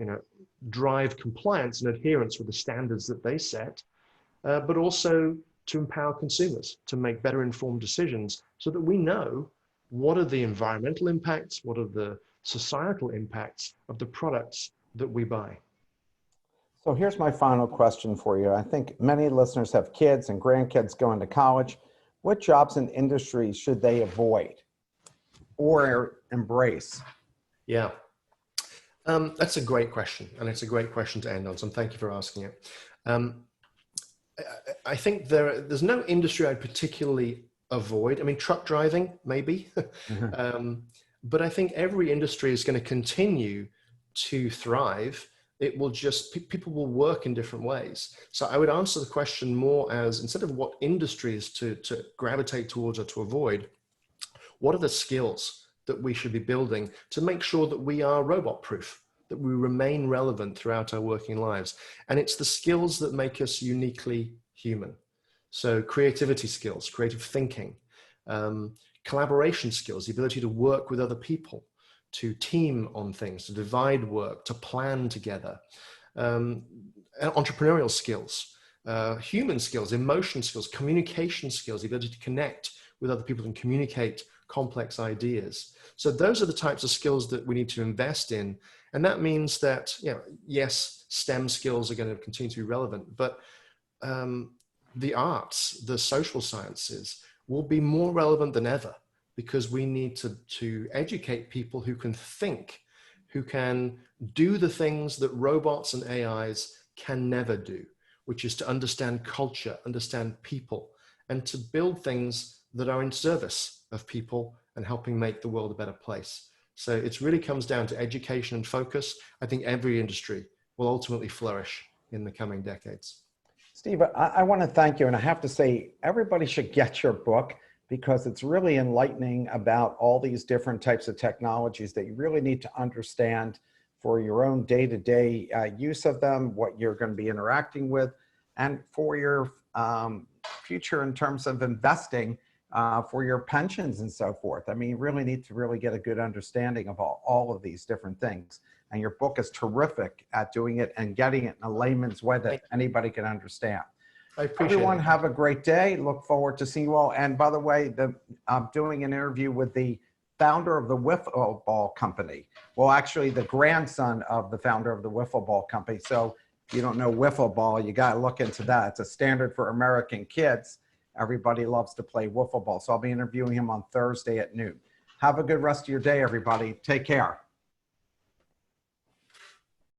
drive compliance and adherence with the standards that they set, but also to empower consumers to make better informed decisions so that we know what are the environmental impacts, what are the societal impacts of the products that we buy. So here's my final question for you. I think many listeners have kids and grandkids going to college. What jobs and industries should they avoid or embrace? Yeah, that's a great question. And it's a great question to end on. So thank you for asking it. I think there's no industry I'd particularly avoid. I mean, truck driving, maybe. But I think every industry is going to continue to thrive. It will just, people will work in different ways. So I would answer the question more as, instead of what industries to gravitate towards or to avoid, what are the skills that we should be building to make sure that we are robot proof, that we remain relevant throughout our working lives? And it's the skills that make us uniquely human. So creativity skills, creative thinking, collaboration skills, the ability to work with other people, to team on things, to divide work, to plan together, entrepreneurial skills, human skills, emotion skills, communication skills, the ability to connect with other people and communicate complex ideas. So those are the types of skills that we need to invest in. And that means that, yes, STEM skills are going to continue to be relevant, but the arts, the social sciences will be more relevant than ever, because we need to educate people who can think, who can do the things that robots and AIs can never do, which is to understand culture, understand people, and to build things that are in service of people and helping make the world a better place. So it really comes down to education and focus. I think every industry will ultimately flourish in the coming decades. Steve, I want to thank you. And I have to say, everybody should get your book, because it's really enlightening about all these different types of technologies that you really need to understand for your own day-to-day use of them, what you're going to be interacting with, and for your future in terms of investing for your pensions and so forth. I mean, you really need to really get a good understanding of all of these different things. And your book is terrific at doing it and getting it in a layman's way that anybody can understand. I appreciate Everyone it. have a great day. Look forward to seeing you all. And by the way, I'm doing an interview with the founder of the Wiffle Ball Company. Well, actually the grandson of the founder of the Wiffle Ball Company. So if you don't know Wiffle Ball, you got to look into that. It's a standard for American kids. Everybody loves to play Wiffle Ball. So I'll be interviewing him on Thursday at noon. Have a good rest of your day, everybody. Take care.